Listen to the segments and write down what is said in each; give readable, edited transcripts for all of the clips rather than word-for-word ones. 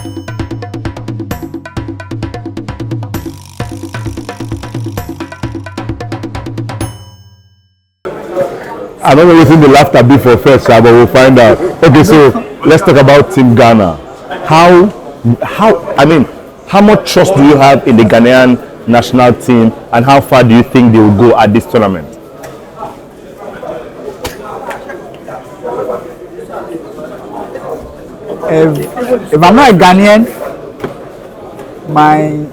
I don't know what the laughter be for first, but we'll find out. Okay, so let's talk about Team Ghana. How much trust do you have in the Ghanaian national team, and how far do you think they will go at this tournament? If I'm not a Ghanaian, my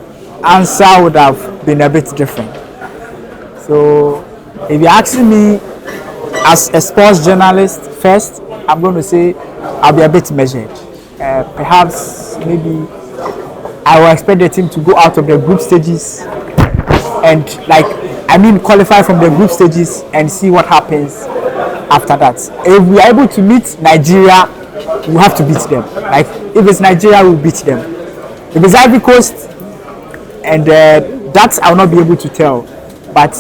answer would have been a bit different. So, if you're asking me as a sports journalist first, I'm going to say I'll be a bit measured. Perhaps maybe I will expect the team to go out of the group stages and qualify from the group stages and see what happens after that. If we are able to meet Nigeria, we have to beat them. Like if it's Nigeria, we'll beat them. If it's Ivory Coast, and that I'll not be able to tell. But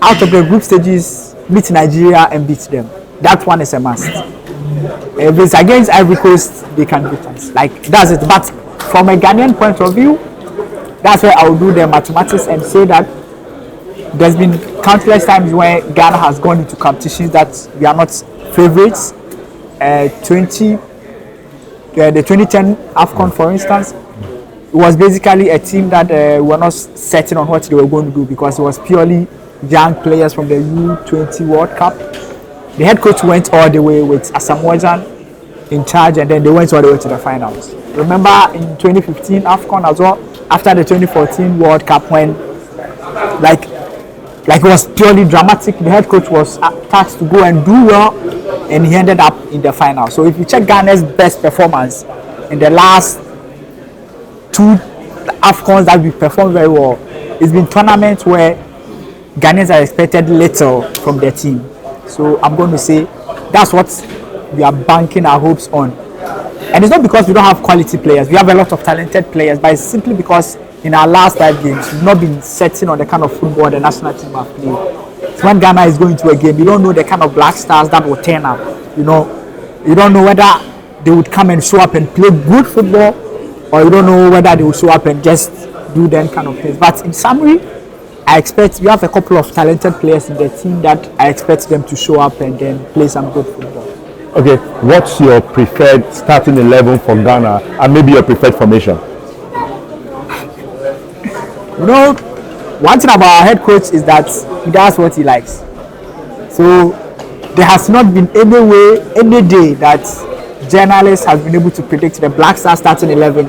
out of the group stages, meet Nigeria and beat them. That one is a must. If it's against Ivory Coast, they can beat us. Like that's it. But from a Ghanaian point of view, that's where I will do the mathematics and say that there's been countless times where Ghana has gone into competitions that we are not favorites. The 2010 AFCON, for instance, it was basically a team that were not certain on what they were going to do because it was purely young players from the U20 World Cup. The head coach went all the way with Asamoah in charge, and then they went all the way to the finals. Remember in 2015 AFCON as well, after the 2014 World Cup, when like it was purely dramatic, the head coach was tasked to go and do well, and he ended up in the final. So if you check Ghana's best performance in the last two AFCONs that we performed very well, it's been tournaments where Ghanaians are expected little from their team. So I'm going to say that's what we are banking our hopes on. And it's not because we don't have quality players. We have a lot of talented players, but it's simply because in our last 5 games, we've not been setting on the kind of football the national team have played. So when Ghana is going to a game, you don't know the kind of black stars that will turn up. You don't know whether they would come and show up and play good football, or you don't know whether they will show up and just do that kind of things. But in summary, I expect we have a couple of talented players in the team that I expect them to show up and then play some good football. Okay, what's your preferred starting 11 for Ghana, and maybe your preferred formation? One thing about our head coach is that he does what he likes. So there has not been any day that journalists have been able to predict the Black Stars starting 11,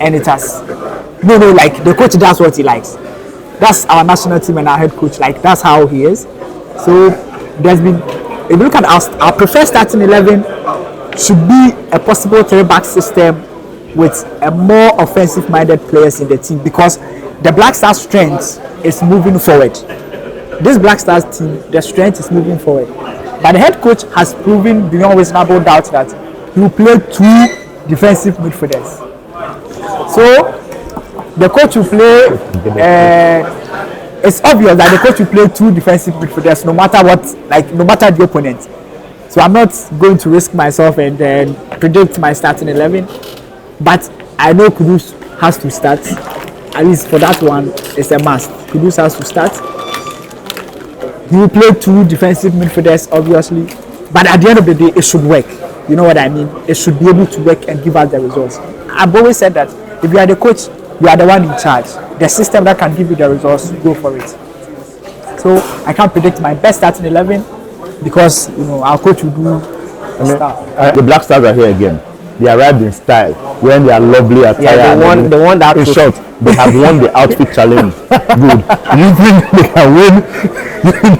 and it has like the coach does what he likes. That's our national team and our head coach. Like that's how he is. So there's been, if you look at our preferred starting 11, should be a possible 3-back system with a more offensive-minded players in the team, because the Black Stars' strength is moving forward. This Black Stars team, the strength is moving forward. But the head coach has proven beyond reasonable doubt that he will play 2 defensive midfielders. So the coach will play. It's obvious that the coach will play 2 defensive midfielders, no matter what, no matter the opponent. So I'm not going to risk myself and predict my starting 11. But I know Kudus has to start. At least for that one, it's a must. Kudus has to start. He will play 2 defensive midfielders, obviously. But at the end of the day, it should work. You know what I mean? It should be able to work and give us the results. I've always said that if you are the coach, you are the one in charge. The system that can give you the results, go for it. So I can't predict my best starting 11 because our coach will do stuff. The Black Stars are here again. They arrived in style, wearing their lovely attire. Yeah, they won that. In short, they have won the outfit challenge. Good. You think they can win?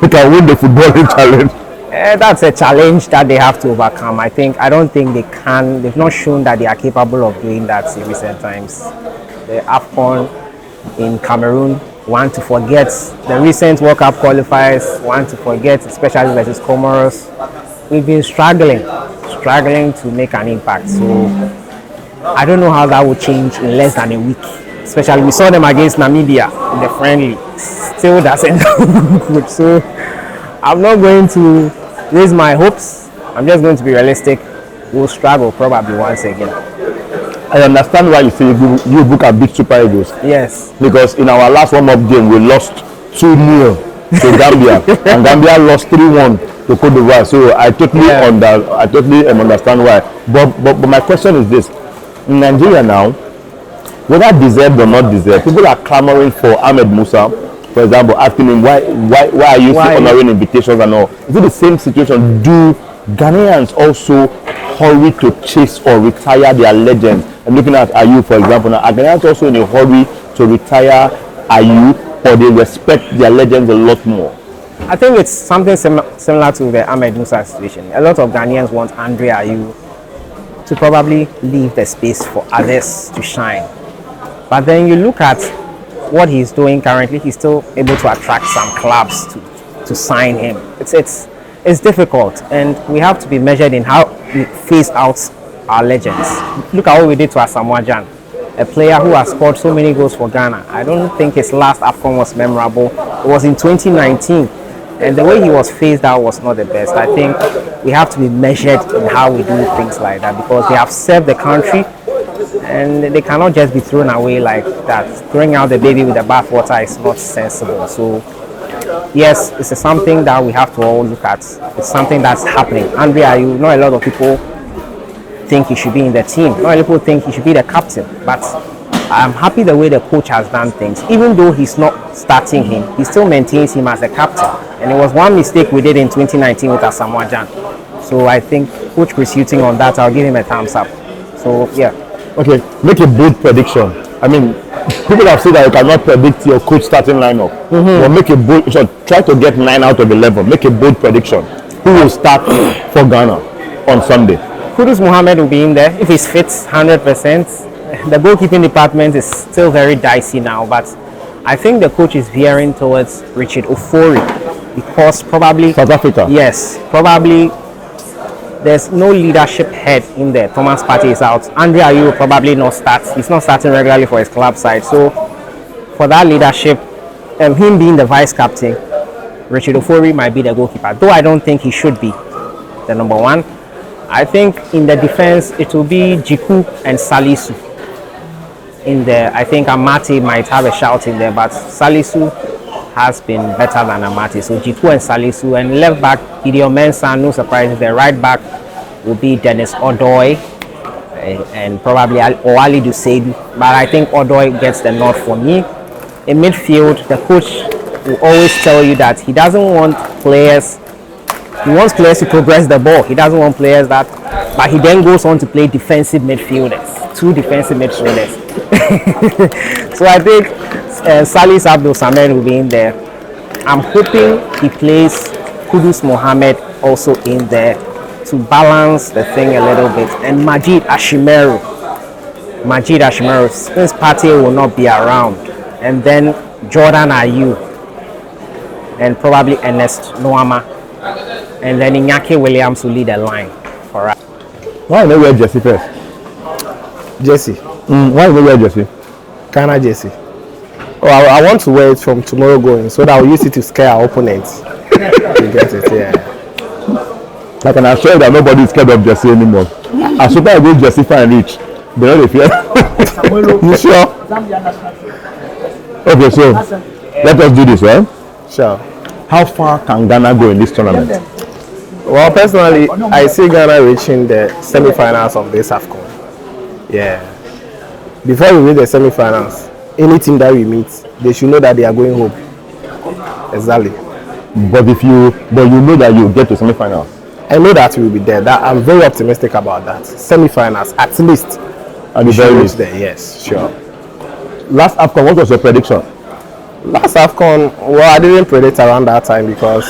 They can win the footballing challenge? That's a challenge that they have to overcome. I don't think they can. They've not shown that they are capable of doing that in recent times. The AFCON in Cameroon, want to forget the recent World Cup qualifiers, want to forget, especially versus Comoros. We've been struggling to make an impact. So I don't know how that will change in less than a week. Especially we saw them against Namibia in the friendly. Still doesn't look good. So I'm not going to raise my hopes. I'm just going to be realistic. We'll struggle probably once again. I understand why you say you book and beat Super Eagles. Yes. Because in our last warm-up game, we lost 2-0 to Gambia, and Gambia lost 3-1 to Cote d'Ivoire. So I totally understand why. But my question is this: in Nigeria now, whether deserved or not deserved, people are clamoring for Ahmed Musa, for example, asking him why are you still honoring invitations and all. Is it the same situation? Do Ghanaians also hurry to chase or retire their legends? I'm looking at Ayu, for example. Now, are Ghanaians also in a hurry to retire Ayu, or they respect their legends a lot more? I think it's something similar to the Ahmed Musa situation. A lot of Ghanaians want Andre Ayew to probably leave the space for others to shine. But then you look at what he's doing currently, he's still able to attract some clubs to sign him. It's difficult, and we have to be measured in how we phase out our legends. Look at what we did to Asamoah Gyan, a player who has scored so many goals for Ghana. I don't think his last AFCON was memorable. It was in 2019, and the way he was phased out was not the best. I think we have to be measured in how we do things like that, because they have served the country, and they cannot just be thrown away like that. Throwing out the baby with the bathwater is not sensible. So yes, it's something that we have to all look at. It's something that's happening. Andre Ayew, not a lot of people think he should be in the team. Not a lot of people think he should be the captain. But I'm happy the way the coach has done things. Even though he's not starting him, he still maintains him as the captain. And it was one mistake we did in 2019 with Asamoah Gyan. So I think Coach Chris Hughton on that, I'll give him a thumbs up. So yeah. Okay, make a bold prediction. I mean, people have said that you cannot predict your coach starting lineup. But make a bold, so try to get 9 out of 11. Make a bold prediction. Who will start for Ghana on Sunday? Kudus Mohammed will be in there if he's fit 100%. The goalkeeping department is still very dicey now, but I think the coach is veering towards Richard Ofori, because probably South Africa. Yes, probably there's no leadership head in there. Thomas Partey is out. Andre Ayew will probably not start. He's not starting regularly for his club side. So for that leadership, him being the vice captain, Richard Ofori might be the goalkeeper. Though I don't think he should be the number one. I think in the defense it will be Jiku and Salisu. In there, I think Amati might have a shout in there, but Salisu has been better than Amati. So Jiku and Salisu, and left back Gideon Mensah, no surprises. The right back will be Dennis Odoi and probably Oali Duseidu. But I think Odoi gets the nod for me. In midfield, the coach will always tell you that he doesn't want players. He wants players to progress the ball. He doesn't want players that. But he then goes on to play defensive midfielders, 2 defensive midfielders. So I think Salis Abdul Samed will be in there. I'm hoping he plays Kudus Mohammed also in there to balance the thing a little bit. And Majid Ashimeru, since Partey will not be around. And then Jordan Ayew and probably Ernest Noama. And then Iñaki Williams will lead the line for us. Why not wear Jesse first? Jesse. Why not wear Jesse? Ghana Jesse. Oh, I want to wear it from tomorrow going, so that I'll use it to scare our opponents. You get it, yeah. I can assure you that nobody is scared of Jesse anymore. As soon as I go Jesse fan reach, they don't fear. You sure? Okay, so let us do this, right? Sure. How far can Ghana go in this tournament? Well, personally, I see Ghana reaching the semi-finals of this AFCON. Yeah. Before we reach the semi-finals, any team that we meet, they should know that they are going home. Exactly. But you know that you get to semi-finals. I know that we will be there. That I'm very optimistic about that. Semi-finals, at least. At the very least. There. Yes, sure. Last AFCON, what was your prediction? Last AFCON, well, I didn't predict around that time because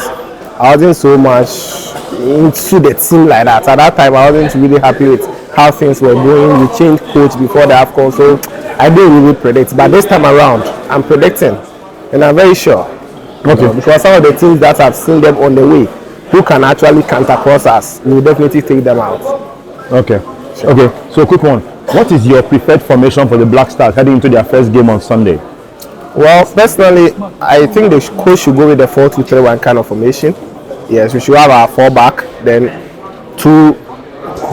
I wasn't so much into the team like that. At that time, I wasn't really happy with how things were going. We changed coach before the AFCON, so I didn't really predict. But this time around, I'm predicting, and I'm very sure. Okay. Because some of the teams that I've seen them on the way, who can actually counter cross us, we will definitely take them out. Okay. Sure. Okay. So, quick one. What is your preferred formation for the Black Stars heading into their first game on Sunday? Well, personally, I think the coach should go with the 4-2-3-1 kind of formation. Yes, we should have our 4 back, then 2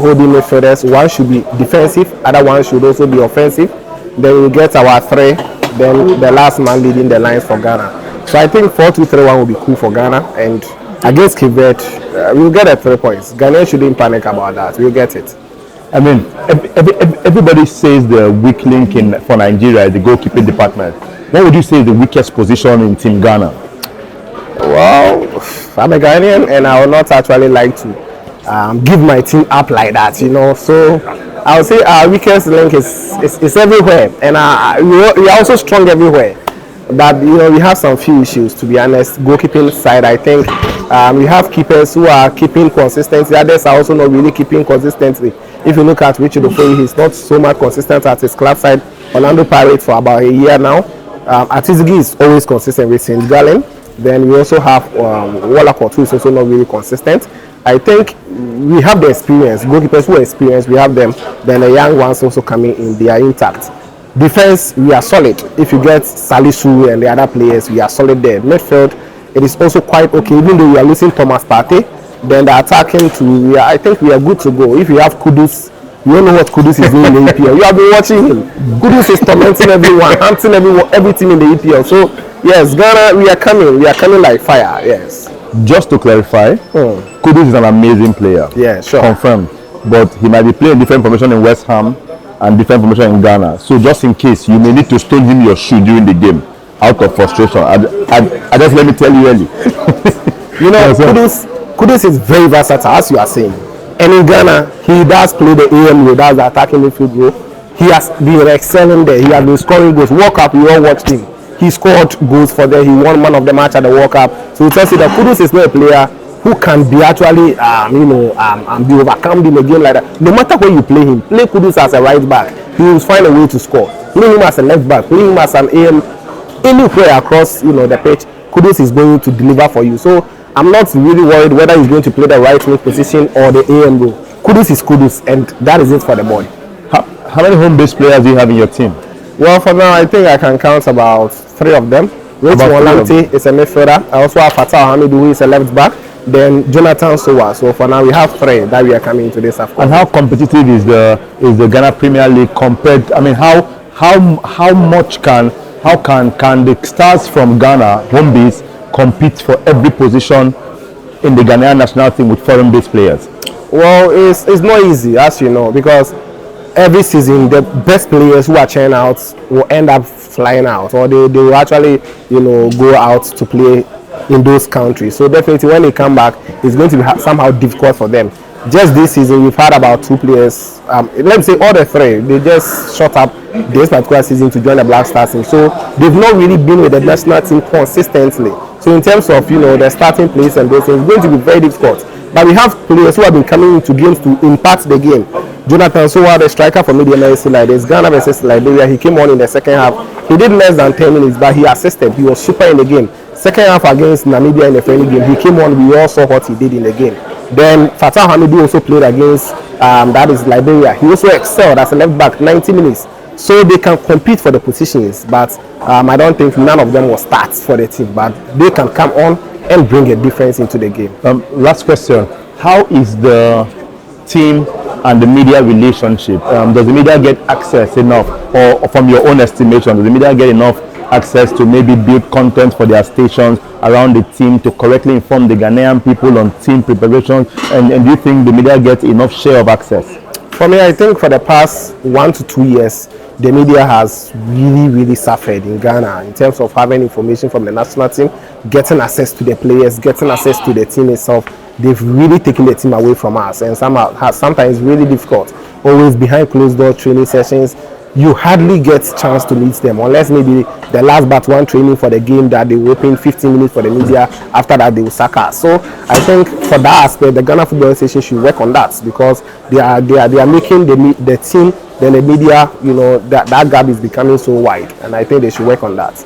holding midfielders. One should be defensive, other one should also be offensive. Then we get our three, then the last man leading the lines for Ghana. So I think 4-2-3-1 will be cool for Ghana, and against Cape Verde, we'll get a 3 points. Ghana shouldn't panic about that. We'll get it. I mean, everybody says the weak link for Nigeria is the goalkeeping department. What would you say is the weakest position in Team Ghana? Well, I'm a Ghanaian, and I would not actually like to give my team up like that, you know. So I would say our weakest link is everywhere, and we are also strong everywhere. But you know, we have some few issues, to be honest. Goalkeeping side, I think we have keepers who are keeping consistency. Others are also not really keeping consistently. If you look at Richard Ofoyi, he's not so much consistent at his club side. Orlando Pirates for about a year now. Atizigi is always consistent with St. Gallen. Then we also have Wallacott, who is also not really consistent. I think we have the experience. Goalkeepers who are experienced, we have them. Then the young ones also coming in, they are intact. Defense, we are solid. If you get Salisu and the other players, we are solid there. Midfield, it is also quite okay. Even though we are losing Thomas Partey, then the attacking too, I think we are good to go. If you have Kudus, you don't know what Kudus is doing in the EPL. You have been watching him. Kudus is tormenting everyone, hunting everything in the EPL. So yes, Ghana, we are coming like fire. Yes. Just to clarify, Kudus is an amazing player. Yeah, sure. Confirmed. But he might be playing different formation in West Ham and different formation in Ghana. So just in case, you may need to stone him your shoe during the game out of frustration. I just let me tell you early. You know, Kudus is very versatile, as you are saying. And in Ghana, he does play the AM role, that's the attacking midfield role. He has been excelling there. He has been scoring goals. World Cup, we all watched him. He scored goals for them. He won man of the match at the World Cup. So it tells you that Kudus is not a player who can be actually, be overcome in a game like that. No matter where you play him, play Kudus as a right back, he will find a way to score. Play him as a left back, play him as an AM, anywhere across, the pitch, Kudus is going to deliver for you. So I'm not really worried whether he's going to play the right wing position or the AM role. Kudus is Kudus, and that is it for the boy. How many home-based players do you have in your team? Well, for now, I think I can count about 3 of them. Rich Molanti is a midfielder. I also have Fatah Hamidu, who is a left back. Then Jonathan Sowa. So for now, we have 3 that we are coming to this AFCON. And how competitive is the Ghana Premier League compared? I mean, how can the stars from Ghana home base compete for every position in the Ghanaian national team with foreign-based players? Well, it's not easy, as you know, because every season the best players who are churning out will end up flying out, or they will actually go out to play in those countries. So definitely when they come back, it's going to be somehow difficult for them. Just this season, we've had about 2 players. Let me say all the 3. They just shot up this particular season to join the Black Stars team. So they've not really been with the national team consistently. So in terms of the starting place and those things, it's going to be very difficult. But we have players who have been coming into games to impact the game. Jonathan Sowa, the striker for Media Mercy, like this Ghana versus Liberia, he came on in the second half. He did less than 10 minutes, but he assisted. He was super in the game. Second half against Namibia in the friendly game, he came on. We all saw what he did in the game. Then Fatah Hamidu also played against that is Liberia. He also excelled as a left back, 90 minutes. So they can compete for the positions, but I don't think none of them will start for the team. But they can come on and bring a difference into the game. Last question: how is the team and the media relationship? Does the media get access enough, or from your own estimation, does the media get enough access to maybe build content for their stations around the team to correctly inform the Ghanaian people on team preparation? And do you think the media gets enough share of access? For me, I think for the past 1 to 2 years, the media has really suffered in Ghana in terms of having information from the national team, getting access to the players, getting access to the team itself. They've really taken the team away from us, and sometimes really difficult. Always behind closed door training sessions, you hardly get chance to meet them, unless maybe the last but one training for the game that they will open 15 minutes for the media. After that, they will sack us. So I think for that aspect, the Ghana Football Association should work on that, because they are making the team, then the media, that gap is becoming so wide, and I think they should work on that.